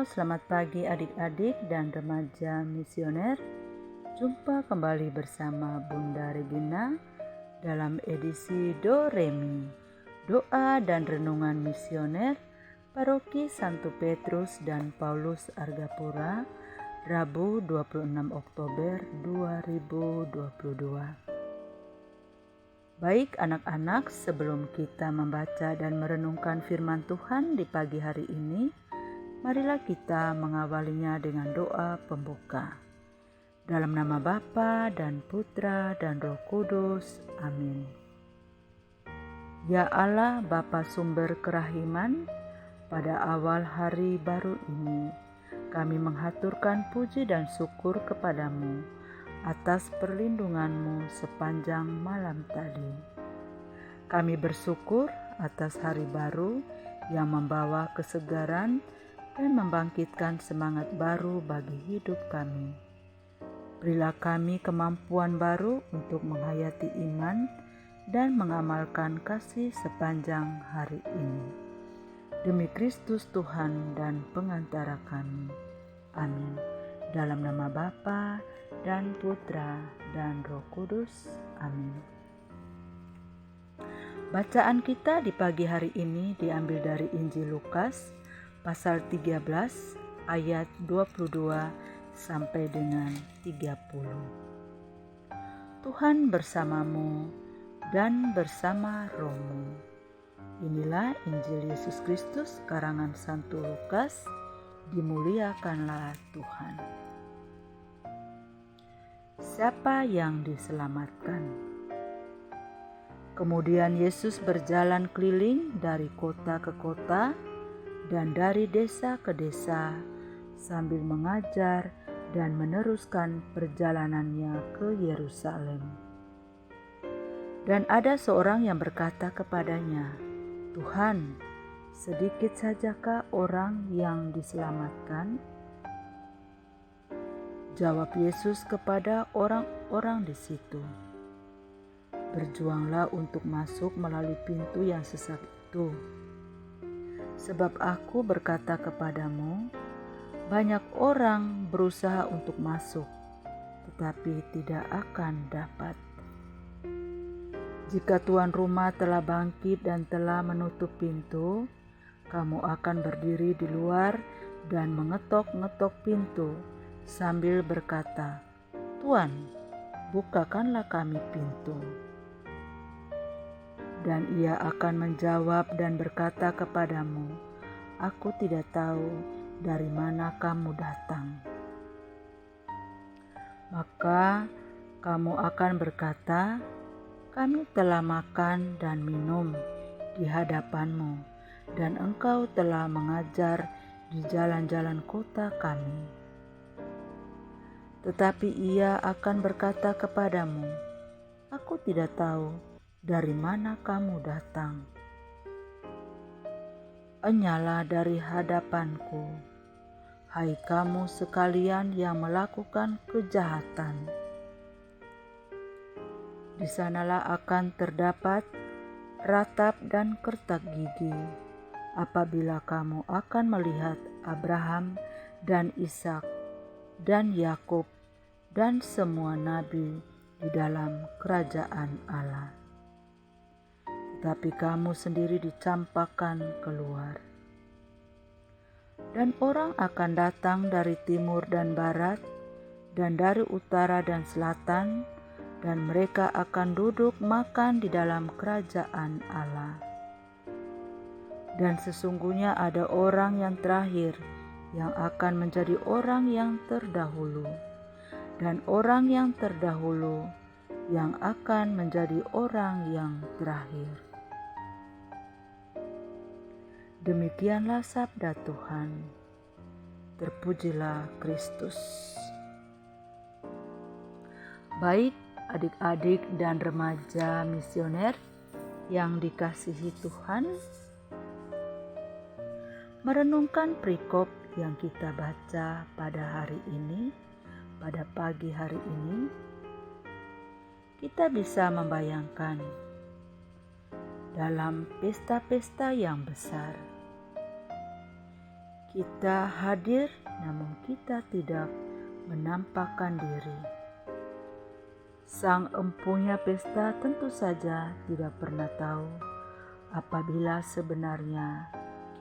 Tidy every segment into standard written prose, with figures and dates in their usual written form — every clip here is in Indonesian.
selamat pagi adik-adik dan remaja misioner. Jumpa kembali bersama Bunda Regina dalam edisi Do Remi, doa dan renungan misioner Paroki Santo Petrus dan Paulus Argapura, Rabu 26 Oktober 2022. Baik anak-anak, sebelum kita membaca dan merenungkan firman Tuhan di pagi hari ini, marilah kita mengawalinya dengan doa pembuka. Dalam nama Bapa dan Putra dan Roh Kudus. Amin. Ya Allah, Bapa sumber kerahiman, pada awal hari baru ini, kami menghaturkan puji dan syukur kepadamu atas perlindungan-Mu sepanjang malam tadi. Kami bersyukur atas hari baru yang membawa kesegaran dan membangkitkan semangat baru bagi hidup kami. Berilah kami kemampuan baru untuk menghayati iman dan mengamalkan kasih sepanjang hari ini. Demi Kristus Tuhan dan pengantara kami. Amin. Dalam nama Bapa dan Putra dan Roh Kudus. Amin. Bacaan kita di pagi hari ini diambil dari Injil Lukas pasal 13 ayat 22 sampai dengan 30. Tuhan bersamamu dan bersama rohmu. Inilah Injil Yesus Kristus karangan Santo Lukas. Dimuliakanlah Tuhan. Siapa yang diselamatkan? Kemudian Yesus berjalan keliling dari kota ke kota dan dari desa ke desa sambil mengajar dan meneruskan perjalanannya ke Yerusalem. Dan ada seorang yang berkata kepadanya, "Tuhan, sedikit sajakah orang yang diselamatkan?" Jawab Yesus kepada orang-orang di situ, "Berjuanglah untuk masuk melalui pintu yang sesak itu. Sebab aku berkata kepadamu, banyak orang berusaha untuk masuk, tetapi tidak akan dapat. Jika tuan rumah telah bangkit dan telah menutup pintu, kamu akan berdiri di luar dan mengetok-ngetok pintu sambil berkata, 'Tuan, bukakanlah kami pintu.' Dan ia akan menjawab dan berkata kepadamu, 'Aku tidak tahu dari mana kamu datang.' Maka kamu akan berkata, 'Kami telah makan dan minum di hadapanmu, dan engkau telah mengajar di jalan-jalan kota kami.' Tetapi ia akan berkata kepadamu, 'Aku tidak tahu dari mana kamu datang.' Enyalah dari hadapanku, hai kamu sekalian yang melakukan kejahatan. Di sanalah akan terdapat ratap dan kertak gigi apabila kamu akan melihat Abraham dan Ishak dan Yakub dan semua nabi di dalam kerajaan Allah. Tetapi kamu sendiri dicampakkan keluar. Dan orang akan datang dari timur dan barat, dan dari utara dan selatan, dan mereka akan duduk makan di dalam kerajaan Allah. Dan sesungguhnya ada orang yang terakhir yang akan menjadi orang yang terdahulu, dan orang yang terdahulu yang akan menjadi orang yang terakhir." Demikianlah sabda Tuhan. Terpujilah Kristus. Baik adik-adik dan remaja misioner yang dikasihi Tuhan, merenungkan perikop yang kita baca pada hari ini, pada pagi hari ini, kita bisa membayangkan dalam pesta-pesta yang besar, Kita hadir namun kita tidak menampakkan diri. Sang empunya pesta tentu saja tidak pernah tahu apabila sebenarnya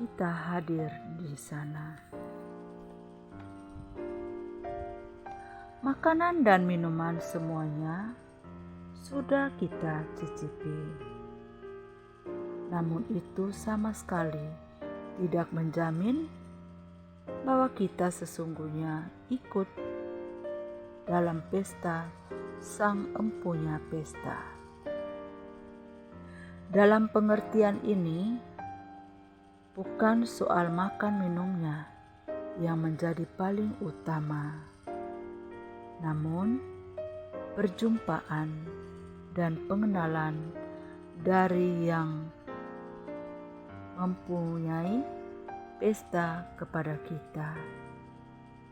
kita hadir di sana. Makanan dan minuman semuanya sudah kita cicipi. Namun itu sama sekali tidak menjamin bahwa kita sesungguhnya ikut dalam pesta sang empunya pesta. Dalam pengertian ini, bukan soal makan minumnya yang menjadi paling utama, namun perjumpaan dan pengenalan dari yang mempunyai pesta kepada kita.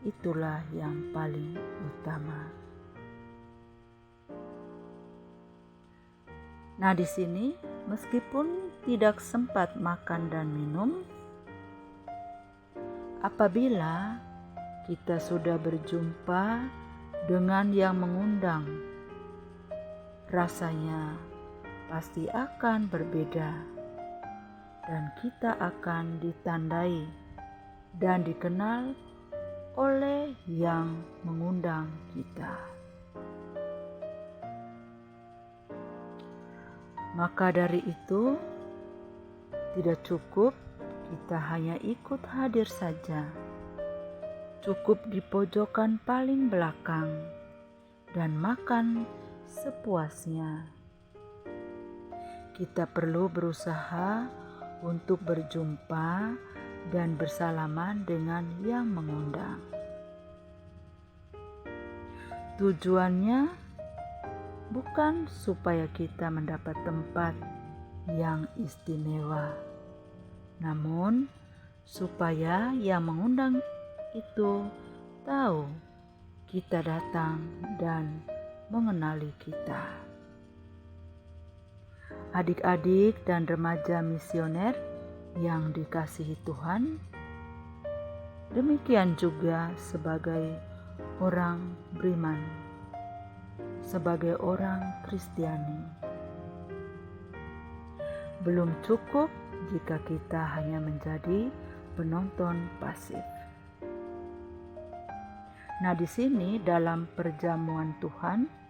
Itulah yang paling utama. Nah, di sini meskipun tidak sempat makan dan minum, apabila kita sudah berjumpa dengan yang mengundang, rasanya pasti akan berbeda dan kita akan ditandai dan dikenal oleh yang mengundang kita. Maka dari itu, tidak cukup kita hanya ikut hadir saja. Cukup di pojokan paling belakang dan makan sepuasnya. Kita perlu berusaha untuk berjumpa dan bersalaman dengan yang mengundang. Tujuannya bukan supaya kita mendapat tempat yang istimewa, namun supaya yang mengundang itu tahu kita datang dan mengenali kita. Adik-adik dan remaja misioner yang dikasihi Tuhan, demikian juga sebagai orang beriman, sebagai orang Kristiani. Belum cukup jika kita hanya menjadi penonton pasif. Nah, di sini dalam perjamuan Tuhan,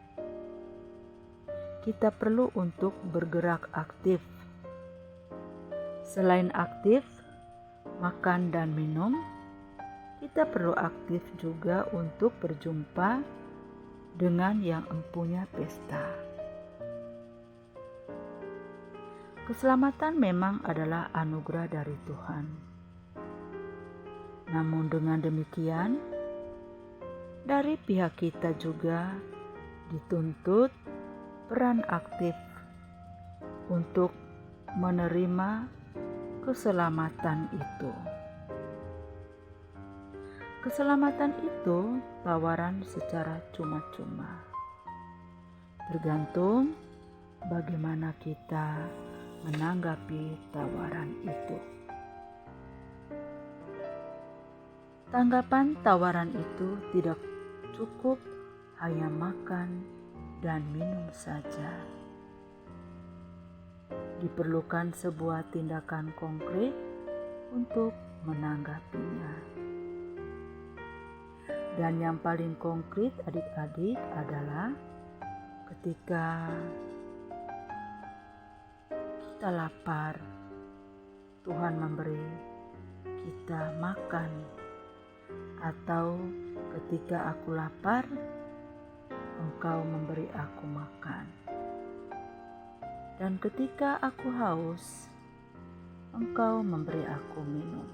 kita perlu untuk bergerak aktif. Selain aktif, makan dan minum, kita perlu aktif juga untuk berjumpa dengan yang empunya pesta. Keselamatan memang adalah anugerah dari Tuhan. Namun dengan demikian, dari pihak kita juga dituntut peran aktif untuk menerima keselamatan itu. Keselamatan itu tawaran secara cuma-cuma. Tergantung bagaimana kita menanggapi tawaran itu. Tanggapan tawaran itu tidak cukup hanya makan dan minum saja. Diperlukan sebuah tindakan konkret untuk menanggapinya. Dan yang paling konkret adik-adik adalah ketika kita lapar, Tuhan memberi kita makan. Atau ketika aku lapar, Engkau memberi aku makan. Dan ketika aku haus, Engkau memberi aku minum.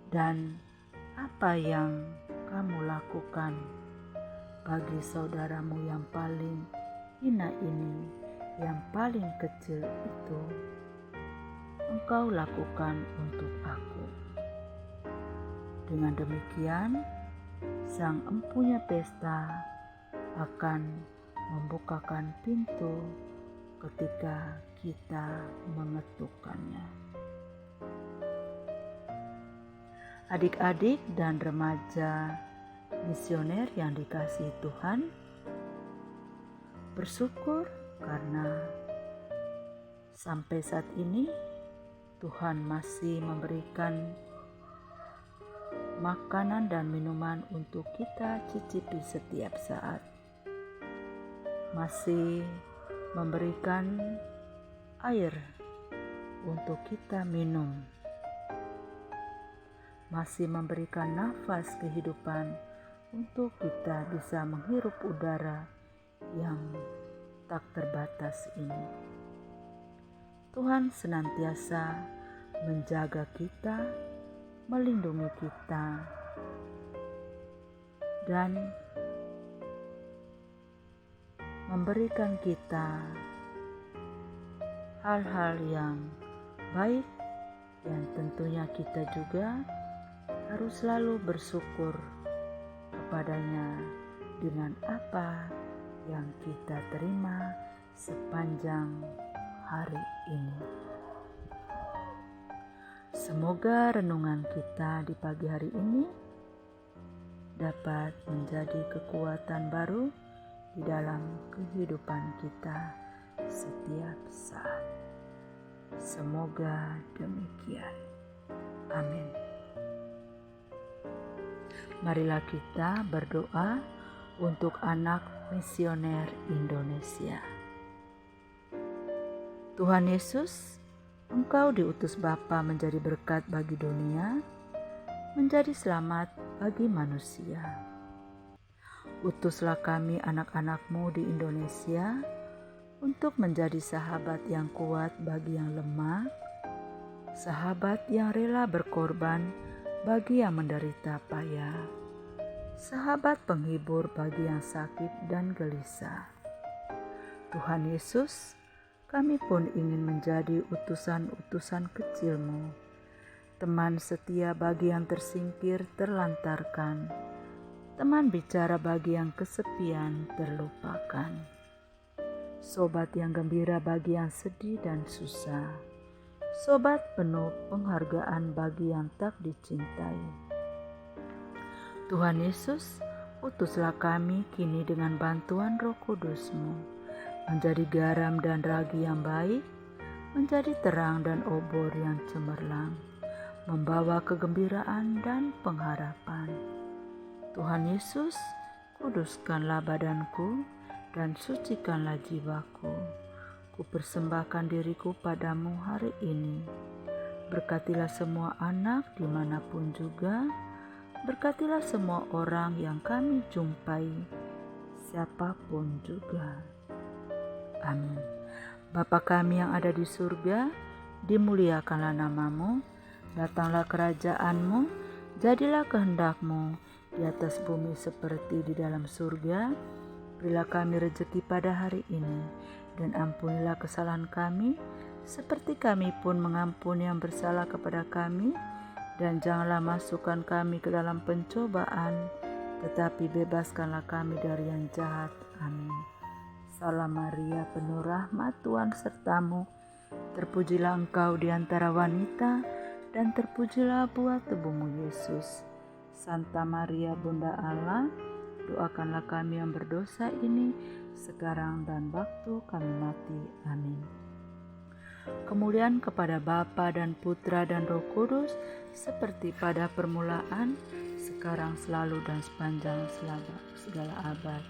Dan apa yang kamu lakukan bagi saudaramu yang paling hina ini, yang paling kecil itu, Engkau lakukan untuk aku. Dengan demikian, Sang empunya pesta akan membukakan pintu ketika kita mengetukkannya. adik-adik dan remaja misioner yang dikasihi Tuhan, bersyukur karena sampai saat ini Tuhan masih memberikan makanan dan minuman untuk kita cicipi setiap saat. Masih memberikan air untuk kita minum. Masih memberikan nafas kehidupan untuk kita bisa menghirup udara yang tak terbatas ini. Tuhan senantiasa menjaga kita, melindungi kita, dan memberikan kita hal-hal yang baik, yang tentunya kita juga harus selalu bersyukur kepadanya dengan apa yang kita terima sepanjang hari ini. Semoga renungan kita di pagi hari ini dapat menjadi kekuatan baru di dalam kehidupan kita setiap saat. Semoga demikian. Amin. Marilah kita berdoa untuk anak misioner Indonesia. Tuhan Yesus, Engkau diutus Bapa menjadi berkat bagi dunia, menjadi selamat bagi manusia. Utuslah kami anak-anak-Mu di Indonesia untuk menjadi sahabat yang kuat bagi yang lemah, sahabat yang rela berkorban bagi yang menderita payah, sahabat penghibur bagi yang sakit dan gelisah. Tuhan Yesus, kami pun ingin menjadi utusan-utusan kecil-Mu, teman setia bagi yang tersingkir terlantarkan, teman bicara bagi yang kesepian terlupakan, sobat yang gembira bagi yang sedih dan susah, sobat penuh penghargaan bagi yang tak dicintai. Tuhan Yesus, utuslah kami kini dengan bantuan Roh Kudus-Mu, menjadi garam dan ragi yang baik, menjadi terang dan obor yang cemerlang, membawa kegembiraan dan pengharapan. Tuhan Yesus, kuduskanlah badanku dan sucikanlah jiwaku. Kupersembahkan diriku padamu hari ini. Berkatilah semua anak dimanapun juga. Berkatilah semua orang yang kami jumpai, siapapun juga. Amin. Bapa kami yang ada di surga, dimuliakanlah nama-Mu, datanglah kerajaan-Mu, jadilah kehendak-Mu di atas bumi seperti di dalam surga. Berilah kami rezeki pada hari ini, dan ampunilah kesalahan kami, seperti kami pun mengampuni yang bersalah kepada kami. Dan janganlah masukkan kami ke dalam pencobaan, tetapi bebaskanlah kami dari yang jahat. Amin. Salam Maria, penuh rahmat, Tuhan sertamu. Terpujilah engkau di antara wanita, dan terpujilah buah tubuhmu Yesus. Santa Maria, Bunda Allah, doakanlah kami yang berdosa ini, sekarang dan waktu kami mati. Amin. Kemuliaan kepada Bapa dan Putra dan Roh Kudus, seperti pada permulaan, sekarang, selalu, dan sepanjang segala abad.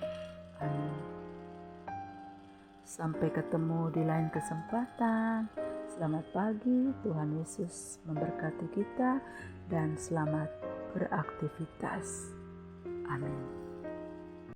Amin. Sampai ketemu di lain kesempatan. Selamat pagi, Tuhan Yesus memberkati kita, dan selamat beraktivitas. Amin.